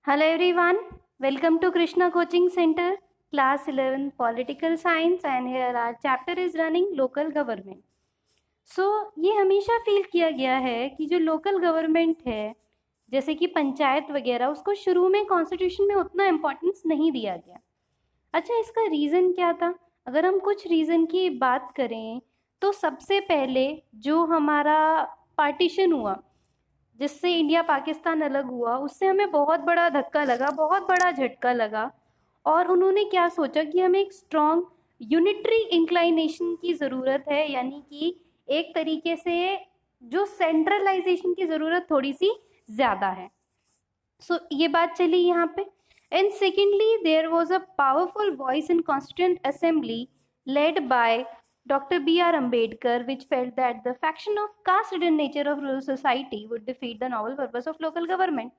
Hello everyone, welcome to Krishna Coaching Center, class 11 Political Science, and here our chapter is running Local Government. ये हमेशा feel किया गया है कि जो लोकल गवर्नमेंट है जैसे कि पंचायत वगैरह उसको शुरू में कॉन्स्टिट्यूशन में उतना इम्पोर्टेंस नहीं दिया गया। अच्छा, इसका रीज़न क्या था? अगर हम कुछ रीज़न की बात करें तो सबसे पहले जो हमारा पार्टीशन हुआ जिससे इंडिया पाकिस्तान अलग हुआ, उससे हमें बहुत बड़ा धक्का लगा, बहुत बड़ा झटका लगा। और उन्होंने क्या सोचा कि हमें एक स्ट्रॉन्ग यूनिटरी इंक्लाइनेशन की ज़रूरत है, यानी कि एक तरीके से जो सेंट्रलाइजेशन की ज़रूरत थोड़ी सी ज़्यादा है। ये बात चली यहाँ पे। And secondly, there was a powerful voice in constituent assembly led by Dr. B.R. Ambedkar, which felt that the faction of caste-ridden nature of rural society would defeat the novel purpose of local government.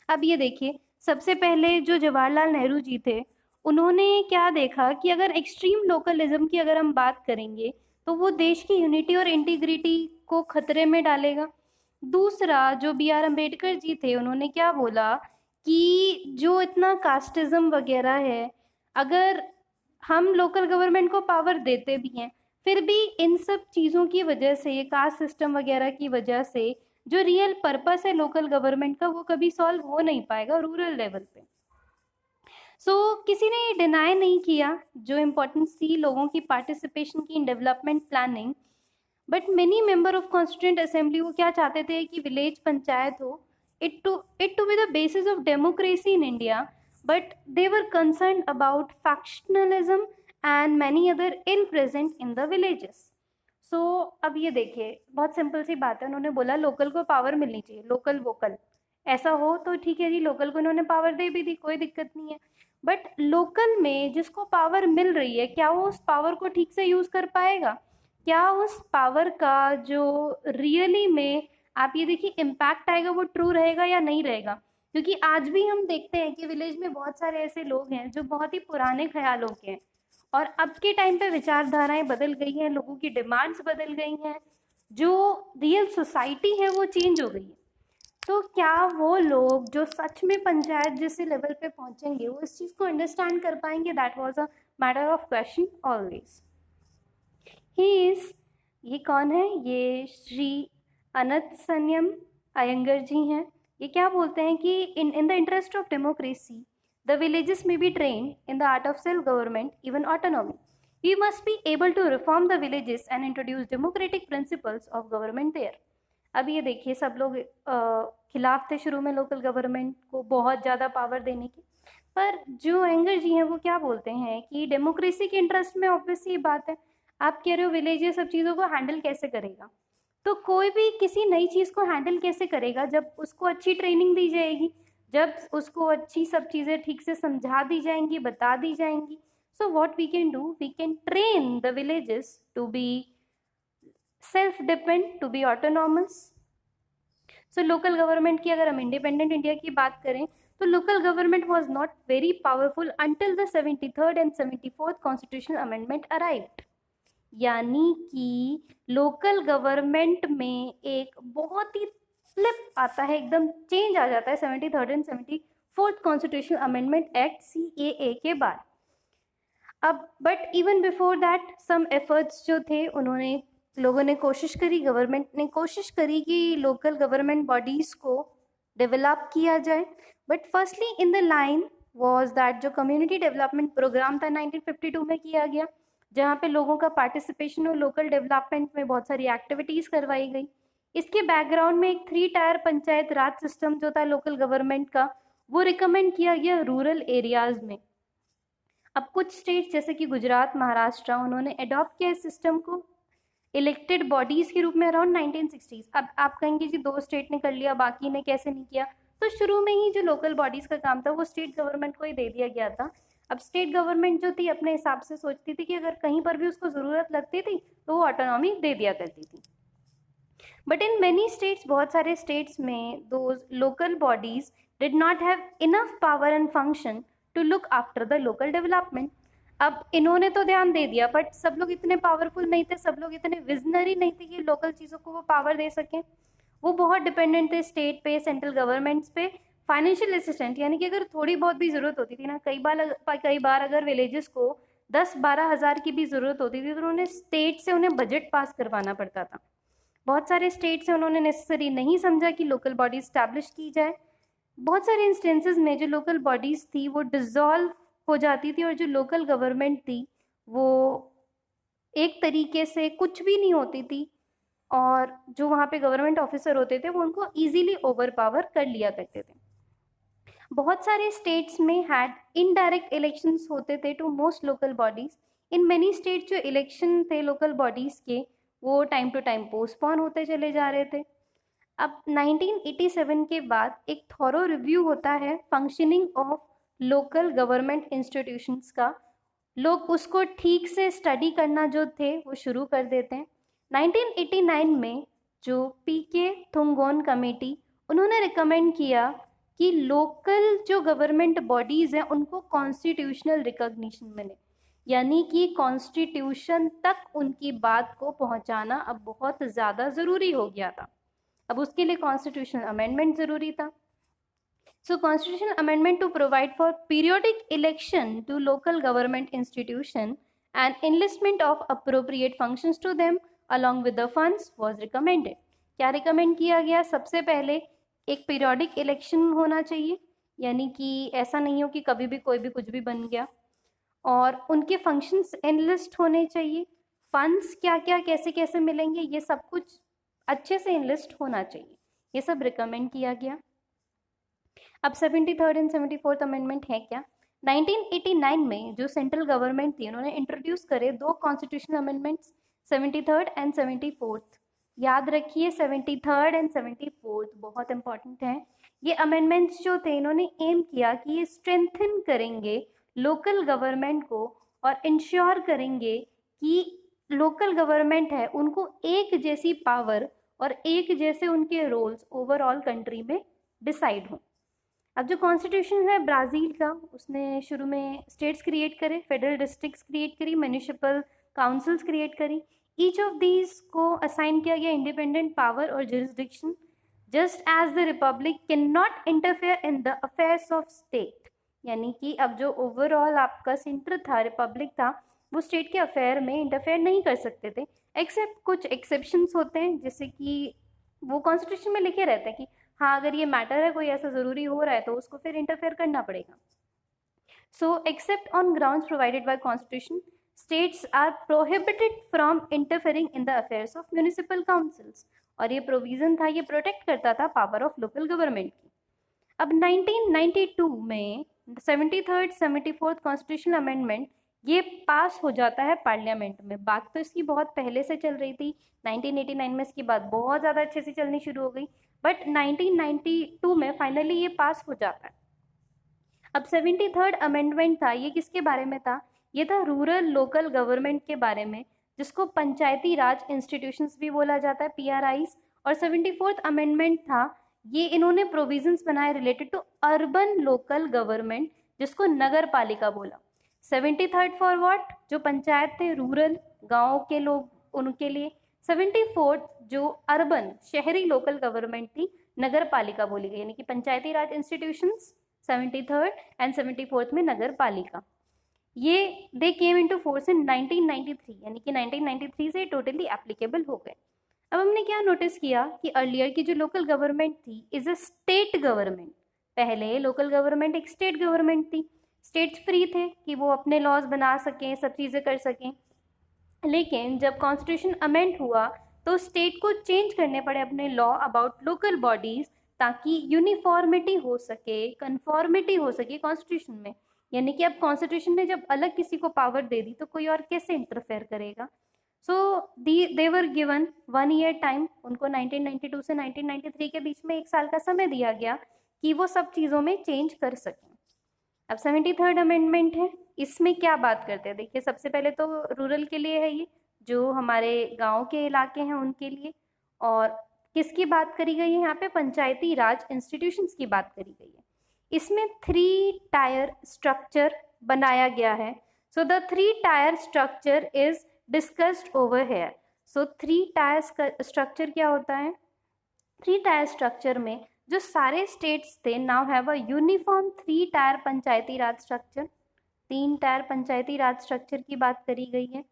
अब ये देखिए, सबसे पहले जो जवाहरलाल नेहरू जी थे, उन्होंने क्या देखा कि अगर एक्सट्रीम लोकलिज्म की अगर हम बात करेंगे तो वो देश की यूनिटी और इंटीग्रिटी को खतरे में डालेगा। दूसरा, जो बी आर अम्बेडकर जी थे, उन्होंने क्या बोला कि जो इतना कास्टिज्म वगैरह है, अगर हम लोकल गवर्नमेंट को पावर देते भी हैं फिर भी इन सब चीज़ों की वजह से, ये कास्ट सिस्टम वगैरह की वजह से, जो रियल पर्पस है लोकल गवर्नमेंट का वो कभी सॉल्व हो नहीं पाएगा रूरल लेवल पे। किसी ने ये डिनाई नहीं किया जो इम्पोर्टेंस थी लोगों की पार्टिसिपेशन की in development planning. But many member of constituent assembly वो क्या चाहते थे कि विलेज पंचायत हो, it to be the basis of democracy in India, but they were concerned about factionalism and many other ill present in the villages. अब ये देखिए, बहुत सिंपल सी बात है, उन्होंने बोला लोकल को पावर मिलनी चाहिए, लोकल वोकल ऐसा हो तो ठीक है जी, लोकल को उन्होंने पावर दे भी दी, कोई दिक्कत नहीं है। बट लोकल में जिसको पावर मिल रही है, क्या वो उस पावर को ठीक से यूज कर पाएगा? क्या उस पावर का जो रियली में आप ये देखिए इम्पैक्ट आएगा वो ट्रू रहेगा या नहीं रहेगा? क्योंकि आज भी हम देखते हैं कि विलेज में बहुत सारे ऐसे लोग हैं जो बहुत ही पुराने ख्यालों के हैं और अब के टाइम पे विचारधाराएं बदल गई हैं, लोगों की डिमांड्स बदल गई हैं, जो रियल सोसाइटी है वो चेंज हो गई है। तो क्या वो लोग जो सच में पंचायत जैसे लेवल पे पहुंचेंगे वो इस चीज़ को अंडरस्टैंड कर पाएंगे? That was a matter of question always. ये कौन है? ये श्री अनंत सन्यम अयंगर जी हैं। ये क्या बोलते हैं कि in the interest of democracy the villages में be train in the art of self government, even autonomy. We must be able to reform the villages and introduce democratic principles of government there. अब ये देखिए, सब लोग खिलाफ थे शुरू में लोकल गवर्नमेंट को बहुत ज़्यादा पावर देने की, पर जो एंगर जी हैं वो क्या बोलते हैं कि डेमोक्रेसी के इंटरेस्ट में ऑब्वियस ये बात है, आप कह रहे हो विलेज ये सब चीज़ों को हैंडल कैसे करेगा? तो कोई भी किसी नई चीज़ को हैंडल कैसे करेगा जब उसको अच्छी ट्रेनिंग दी जाएगी, जब उसको अच्छी सब चीज़ें ठीक से समझा दी जाएंगी, बता दी जाएंगी. So what we can do, we can train the villages to be self-dependent, to be autonomous. Local government की अगर हम independent India की बात करें तो local government was not very powerful until the 73rd and 74th constitutional amendment arrived. यानी कि local government में एक बहुत ही फ्लिप आता है, एकदम चेंज आ जाता है 73rd and 74th constitutional amendment act CAA के बाद। अब but even before that some efforts जो थे, उन्होंने लोगों ने कोशिश करी, गवर्नमेंट ने कोशिश करी कि लोकल गवर्नमेंट बॉडीज़ को डेवलप किया जाए। But firstly in the line was that जो कम्युनिटी डेवलपमेंट प्रोग्राम था 1952 में किया गया, जहाँ पे लोगों का पार्टिसिपेशन और लोकल डेवलपमेंट में बहुत सारी एक्टिविटीज़ करवाई गई। इसके बैकग्राउंड में एक 3 टायर पंचायत राज सिस्टम जो था लोकल गवर्नमेंट का, वो रिकमेंड किया गया रूरल एरियाज़ में। अब कुछ स्टेट्स जैसे कि गुजरात, महाराष्ट्र, उन्होंने अडॉप्ट किया इस सिस्टम को इलेक्टेड बॉडीज़ के रूप में अराउंड 1960s। अब आप कहेंगे जी 2 स्टेट ने कर लिया, बाकी ने कैसे नहीं किया? तो शुरू में ही जो लोकल बॉडीज़ का काम था वो स्टेट गवर्नमेंट को ही दे दिया गया था। अब स्टेट गवर्नमेंट जो थी अपने हिसाब से सोचती थी कि अगर कहीं पर भी उसको ज़रूरत लगती थी तो वो ऑटोनॉमी दे दिया करती थी। बट इन मेनी स्टेट्स, बहुत सारे स्टेट्स में, those local bodies did not have enough power and function to look after the local development. अब इन्होंने तो ध्यान दे दिया बट सब लोग इतने पावरफुल नहीं थे, सब लोग इतने विजनरी नहीं थे कि लोकल चीज़ों को वो पावर दे सकें। वो बहुत डिपेंडेंट थे स्टेट पे, सेंट्रल गवर्नमेंट्स पे फाइनेंशियल असिस्टेंट, यानी कि अगर थोड़ी बहुत भी ज़रूरत होती थी ना, कई बार अगर विलेजेस को 10-12 हज़ार की भी ज़रूरत होती थी तो उन्होंने स्टेट से उन्हें बजट पास करवाना पड़ता था। बहुत सारे स्टेट से उन्होंने नेसेसरी नहीं समझा कि लोकल बॉडी इस्टेब्लिश की जाए। बहुत सारे इंस्टेंसेस में जो लोकल बॉडीज़ थी वो डिसॉल्व हो जाती थी और जो लोकल गवर्नमेंट थी वो एक तरीके से कुछ भी नहीं होती थी, और जो वहाँ पे गवर्नमेंट ऑफिसर होते थे वो उनको ईजिली ओवर पावर कर लिया करते थे। बहुत सारे स्टेट्स में हैड इनडायरेक्ट इलेक्शंस होते थे to most local bodies. In many state जो इलेक्शन थे लोकल बॉडीज के वो टाइम टू टाइम पोस्टपोन होते चले जा रहे थे। अब 1987 के बाद एक थॉरो रिव्यू होता है functioning of local government institutions का। लोग उसको ठीक से स्टडी करना जो थे वो शुरू कर देते हैं। 1989 में जो पीके थुंगोन कमेटी, उन्होंने रिकमेंड किया कि लोकल जो गवर्नमेंट बॉडीज़ हैं उनको कॉन्स्टिट्यूशनल रिकॉग्निशन मिले, यानी कि कॉन्स्टिट्यूशन तक उनकी बात को पहुंचाना अब बहुत ज़्यादा ज़रूरी हो गया था। अब उसके लिए कॉन्स्टिट्यूशनल अमेंडमेंट ज़रूरी था। So constitutional amendment to provide for periodic election to local government institution and enlistment of appropriate functions to them along with the funds was recommended. क्या रिकमेंड किया गया? सबसे पहले एक पीरियोडिक इलेक्शन होना चाहिए, यानी कि ऐसा नहीं हो कि कभी भी कोई भी कुछ भी बन गया, और उनके फंक्शंस एनलिस्ट होने चाहिए। फंड्स क्या क्या कैसे कैसे मिलेंगे ये सब कुछ अच्छे से एनलिस्ट होना चाहिए, ये सब रिकमेंड किया गया। अब 73rd एंड 74th अमेंडमेंट है क्या? 1989 में जो सेंट्रल गवर्नमेंट थी उन्होंने इंट्रोड्यूस करे दो constitutional amendments, 73rd and 74th। याद रखिए 73rd एंड 74th बहुत इंपॉर्टेंट है। ये अमेंडमेंट्स जो थे इन्होंने एम किया कि ये स्ट्रेंथन करेंगे लोकल गवर्नमेंट को और इंश्योर करेंगे कि लोकल गवर्नमेंट है उनको एक जैसी पावर और एक जैसे उनके रोल्स ओवरऑल कंट्री में डिसाइड हों। अब जो कॉन्स्टिट्यूशन है ब्राज़ील का, उसने शुरू में स्टेट्स क्रिएट करे, फेडरल डिस्ट्रिक्ट्स क्रिएट करी, म्यूनिसिपल काउंसिल्स क्रिएट करी। ईच ऑफ दीज को असाइन किया गया इंडिपेंडेंट पावर और jurisdiction, just as the republic can not interfere in the affairs of state. यानी कि अब जो ओवरऑल आपका सेंटर था, रिपब्लिक था, वो स्टेट के अफेयर में इंटरफेयर नहीं कर सकते थे, एक्सेप्ट कुछ एक्सेप्शंस होते हैं, जैसे कि वो कॉन्स्टिट्यूशन में लिखे रहते हैं कि हाँ अगर ये मैटर है, कोई ऐसा ज़रूरी हो रहा है तो उसको फिर इंटरफेयर करना पड़ेगा। So except on grounds provided by constitution states are prohibited from interfering in the affairs of municipal councils. और ये प्रोविजन था, ये प्रोटेक्ट करता था पावर ऑफ लोकल गवर्नमेंट की। अब 1992 में 73rd 74th कॉन्स्टिट्यूशनल अमेंडमेंट ये पास हो जाता है पार्लियामेंट में। बात तो इसकी बहुत पहले से चल रही थी, 1989 में इसकी बात बहुत ज़्यादा अच्छे से चलनी शुरू हो गई, बट 1992 में फाइनली ये पास हो जाता है। अब 73rd अमेंडमेंट था, ये किसके बारे में था? ये था रूरल लोकल गवर्नमेंट के बारे में, जिसको पंचायती राज इंस्टीट्यूशंस भी बोला जाता है, PRIs। और 74th अमेंडमेंट था, ये इन्होंने प्रोविजंस बनाए related to urban local government, जिसको नगर पालिका बोला। 73rd for what? जो पंचायत थे, रूरल गाँव के लोग, उनके लिए। 74th जो अर्बन शहरी लोकल गवर्नमेंट थी, नगर पालिका बोली गई, यानी कि पंचायती राज इंस्टीट्यूशंस 73rd एंड 74th में नगर पालिका। ये दे केम इनटू फोर्स इन 1993, यानी कि 1993 से टोटली एप्लीकेबल हो गए। अब हमने क्या नोटिस किया कि अर्लियर की जो लोकल गवर्नमेंट थी इज अ स्टेट गवर्नमेंट। पहले लोकल गवर्नमेंट एक स्टेट गवर्नमेंट थी, स्टेट्स फ्री थे कि वो अपने लॉज बना सकें, सब चीज़ें कर सकें। लेकिन जब कॉन्स्टिट्यूशन अमेंड हुआ तो स्टेट को चेंज करने पड़े अपने लॉ अबाउट लोकल बॉडीज़, ताकि यूनिफॉर्मिटी हो सके, कन्फॉर्मिटी हो सके कॉन्स्टिट्यूशन में। यानी कि अब कॉन्स्टिट्यूशन ने जब अलग किसी को पावर दे दी तो कोई और कैसे इंटरफेयर करेगा। सो दे वर गिवन 1 ईयर टाइम, उनको 1992 से 1993 के बीच में 1 साल का समय दिया गया कि वो सब चीज़ों में चेंज कर सकें। अब 73rd अमेंडमेंट है, इसमें क्या बात करते हैं? देखिए सबसे पहले तो रूरल के लिए है, ये जो हमारे गांव के इलाके हैं उनके लिए। और किसकी बात करी गई है यहाँ पे? पंचायती राज इंस्टीट्यूशंस की बात करी गई है। इसमें 3 टायर स्ट्रक्चर बनाया गया है। So the 3 tyre structure is discussed over here. So 3 tyre structure क्या होता है? 3 टायर स्ट्रक्चर में जो सारे स्टेट्स थे now have a uniform 3 tyre Panchayati Raj structure, 3 tyre Panchayati Raj structure की बात करी गई है।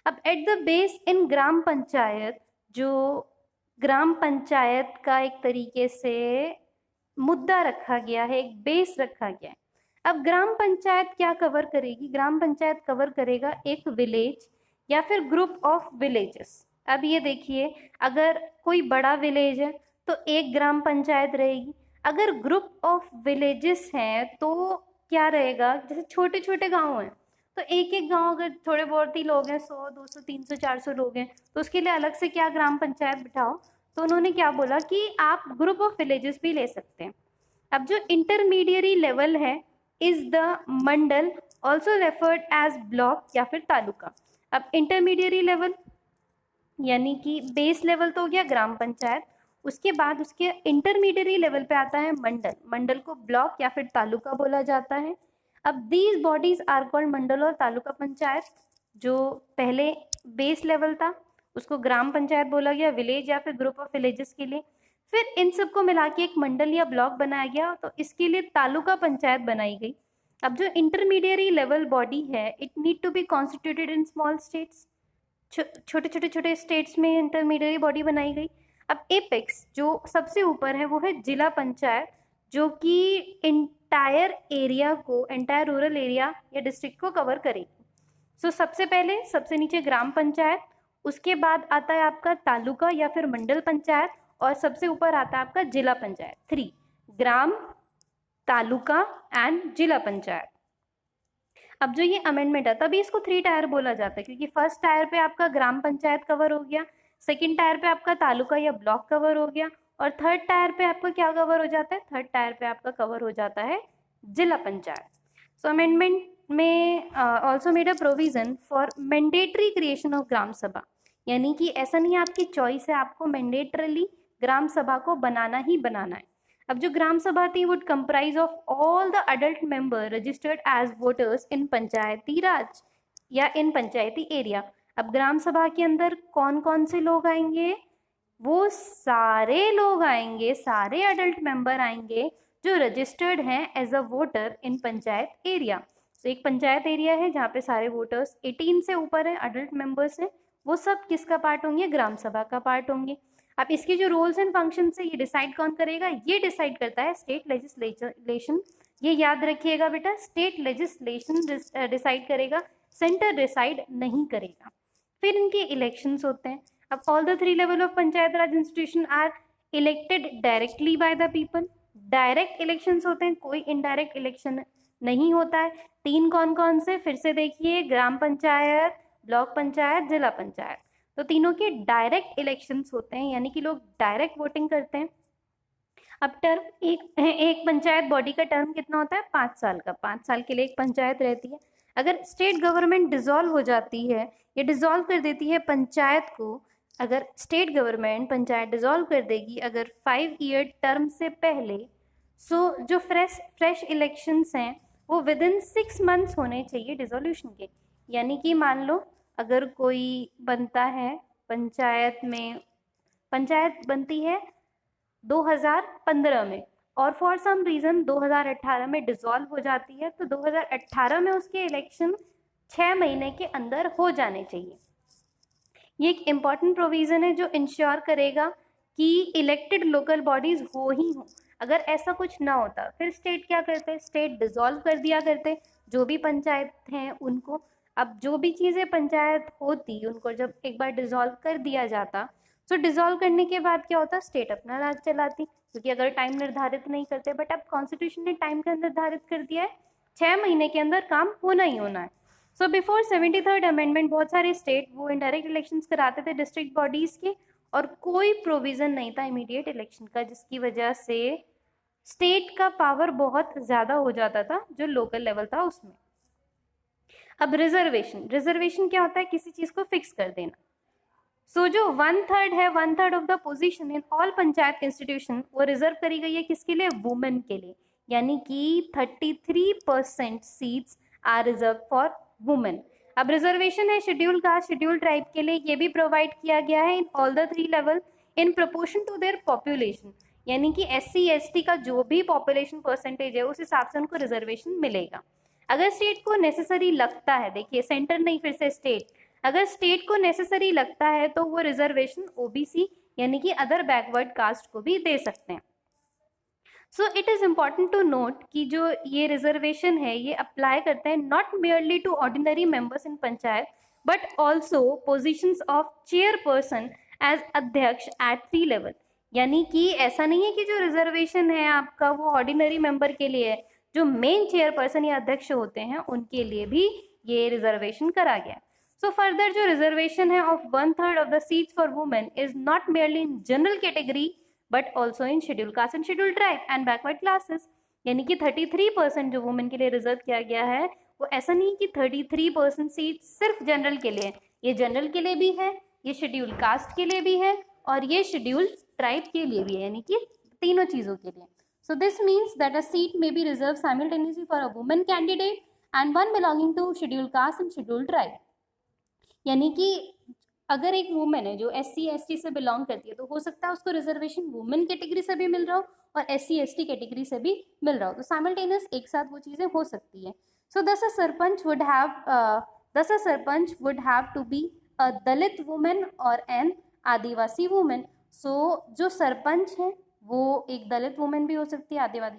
अब एट द बेस इन ग्राम पंचायत, जो ग्राम पंचायत का एक तरीके से मुद्दा रखा गया है, एक बेस रखा गया है। अब ग्राम पंचायत क्या कवर करेगी? ग्राम पंचायत कवर करेगा एक विलेज या फिर ग्रुप ऑफ विलेजेस। अब ये देखिए, अगर कोई बड़ा विलेज है तो एक ग्राम पंचायत रहेगी। अगर ग्रुप ऑफ विलेजेस हैं तो क्या रहेगा? जैसे छोटे छोटे गांव हैं तो एक एक गांव, अगर थोड़े बहुत ही लोग हैं, 100 200 300 400 लोग हैं, तो उसके लिए अलग से क्या ग्राम पंचायत बिठाओ। तो उन्होंने क्या बोला कि आप ग्रुप ऑफ विलेजेस भी ले सकते हैं। अब जो इंटरमीडिएरी लेवल है is the mandal, also referred as block या फिर तालुका। अब इंटरमीडिएरी लेवल यानी कि बेस लेवल तो हो गया ग्राम पंचायत, उसके बाद उसके इंटरमीडिएरी लेवल पे आता है मंडल। मंडल को ब्लॉक या फिर तालुका बोला जाता है। अब दीज बॉडीज आर कॉल्ड मंडल और तालुका पंचायत। जो पहले बेस लेवल था उसको ग्राम पंचायत बोला गया, विलेज या फिर ग्रुप ऑफ विलेजेस के लिए। फिर इन सबको मिला के एक मंडल या ब्लॉक बनाया गया, तो इसके लिए तालुका पंचायत बनाई गई। अब जो इंटरमीडिएरी लेवल बॉडी है, it need to be constituted in small states, छोटे छोटे स्टेट्स में इंटरमीडिएरी बॉडी बनाई गई। अब एपेक्स जो सबसे ऊपर है वो है जिला पंचायत, जो कि एंटायर एरिया को, एंटायर रूरल एरिया या डिस्ट्रिक्ट को कवर करेगी। सो सबसे पहले सबसे नीचे ग्राम पंचायत, उसके बाद आता है आपका तालुका या फिर मंडल पंचायत, और सबसे ऊपर आता है आपका जिला पंचायत। 3 ग्राम, तालुका एंड जिला पंचायत। अब जो ये अमेंडमेंट है तभी इसको 3 टायर बोला जाता है, क्योंकि फर्स्ट टायर पे आपका ग्राम पंचायत कवर हो गया, सेकंड टायर पे आपका तालुका या ब्लॉक कवर हो गया, और थर्ड टायर पे आपका क्या कवर हो जाता है? थर्ड टायर पे आपका कवर हो जाता है जिला पंचायत। सो अमेंडमेंट में also made a provision for mandatory creation of gram sabha, यानी कि ऐसा नहीं है आपकी चॉइस है, आपको मैंडेटरली ग्राम सभा को बनाना ही बनाना है। अब जो ग्राम सभा थी would comprise of all the adult member registered as voters in panchayati raj या इन पंचायती एरिया। अब ग्राम सभा के अंदर कौन कौन से लोग आएंगे? वो सारे लोग आएंगे, सारे अडल्ट मेंबर आएंगे जो रजिस्टर्ड हैं as a voter in panchayat area. तो एक पंचायत एरिया है जहाँ पे सारे वोटर्स 18 से ऊपर है, अडल्ट मेंबर्स हैं, वो सब किसका पार्ट होंगे? ग्राम सभा का पार्ट होंगे। अब इसके जो रोल्स एंड फंक्शन है ये डिसाइड कौन करेगा? ये डिसाइड करता है स्टेट लेजिस्लेशन। ये याद रखिएगा बेटा, स्टेट लेजिस्लेशन डिसाइड करेगा, सेंटर डिसाइड नहीं करेगा। फिर इनके इलेक्शंस होते हैं। अब all the 3 level of panchayat raj institution are elected directly by the people. Direct elections होते हैं, कोई इनडायरेक्ट इलेक्शन नहीं होता है। 3 कौन कौन से? फिर से देखिए, ग्राम पंचायत, ब्लॉक पंचायत, जिला पंचायत। तो तीनों के डायरेक्ट इलेक्शंस होते हैं, यानी कि लोग डायरेक्ट वोटिंग करते हैं। अब टर्म एक पंचायत बॉडी का टर्म कितना होता है? 5 साल का। 5 साल के लिए एक पंचायत रहती है। अगर स्टेट गवर्नमेंट डिसॉल्व हो जाती है या डिसॉल्व कर देती है पंचायत को, अगर स्टेट गवर्नमेंट पंचायत डिसॉल्व कर देगी अगर 5 ईयर टर्म से पहले, सो जो फ्रेश इलेक्शंस हैं वो विद इन 6 मंथ्स होने चाहिए डिसोल्यूशन के। यानी कि मान लो अगर कोई बनता है पंचायत में, पंचायत बनती है 2015 में और फॉर सम रीज़न 2018 में डिसॉल्व हो जाती है, तो 2018 में उसके इलेक्शन 6 महीने के अंदर हो जाने चाहिए। ये एक इम्पॉर्टेंट प्रोविज़न है जो इंश्योर करेगा कि इलेक्टेड लोकल बॉडीज़ हो ही हो। अगर ऐसा कुछ ना होता फिर स्टेट क्या करते? स्टेट डिसॉल्व कर दिया करते जो भी पंचायत हैं उनको। अब जो भी चीज़ें पंचायत होती उनको जब एक बार डिसॉल्व कर दिया जाता, तो डिसॉल्व करने के बाद क्या होता? स्टेट अपना राज चलाती, क्योंकि अगर टाइम निर्धारित नहीं करते। बट अब कॉन्स्टिट्यूशन ने टाइम का निर्धारित कर दिया है, 6 महीने के अंदर काम होना ही होना है। सो बिफोर 73rd अमेंडमेंट बहुत सारे स्टेट वो इनडायरेक्ट इलेक्शंस कराते थे डिस्ट्रिक्ट बॉडीज़ के, और कोई प्रोविज़न नहीं था इमीडिएट इलेक्शन का, जिसकी वजह से स्टेट का पावर बहुत ज़्यादा हो जाता था जो लोकल लेवल था उसमें। अब रिजर्वेशन क्या होता है? किसी चीज़ को फिक्स कर देना। सो जो 1/3 है, 1/3 of the position in all panchayat institution वो रिजर्व करी गई है किसके लिए? वुमेन के लिए। यानी कि 33% seats are reserved for women. अब रिजर्वेशन है शेड्यूल कास्ट, शेड्यूल ट्राइब के लिए, ये भी प्रोवाइड किया गया है in all the 3 level in proportion to their population. यानी कि SC ST का जो भी पॉपुलेशन परसेंटेज है उस हिसाब से उनको रिजर्वेशन मिलेगा। अगर स्टेट को नेसेसरी लगता है, देखिए सेंटर नहीं फिर से स्टेट, अगर स्टेट को नेसेसरी लगता है तो वो रिजर्वेशन OBC यानी कि अदर बैकवर्ड कास्ट को भी दे सकते हैं। So it is important to note कि जो ये रिजर्वेशन है ये अप्लाई करते हैं not merely to ordinary members in panchayat but also positions of chairperson as अध्यक्ष एट 3 लेवल। यानी कि ऐसा नहीं है कि जो रिजर्वेशन है आपका वो ऑर्डिनरी मेंबर के लिए है, जो मेन चेयरपर्सन या अध्यक्ष होते हैं उनके लिए भी ये रिजर्वेशन करा गया। सो फर्दर जो रिजर्वेशन है of 1/3 of the seats for women is not merely in general category but also in schedule caste and schedule tribe and backward classes. यानी कि 33% जो वुमेन के लिए रिजर्व किया गया है वो ऐसा नहीं कि 33% सीट सिर्फ जनरल के लिए है, ये जनरल के लिए भी है, ये शेड्यूल कास्ट के लिए भी है और ये शेड्यूल ट्राइब के लिए भी है, यानी कि तीनों चीज़ों के लिए। So this means that a seat may be reserve simultaneously for a women candidate and one belonging to schedule caste and schedule tribe. यानी कि अगर एक वुमेन है जो SC ST से बिलोंग करती है तो हो सकता है उसको रिजर्वेशन वुमेन कैटेगरी से भी मिल रहा हो और SC ST कैटेगरी से भी मिल रहा हो, तो साइमल्टेनियस एक साथ वो चीज़ें हो सकती है। So thus a sarpanch would have to be a Dalit women और एन आदिवासी वुमेन। सो जो सरपंच है वो एक दलित वुमेन भी हो सकती है, आदिवासी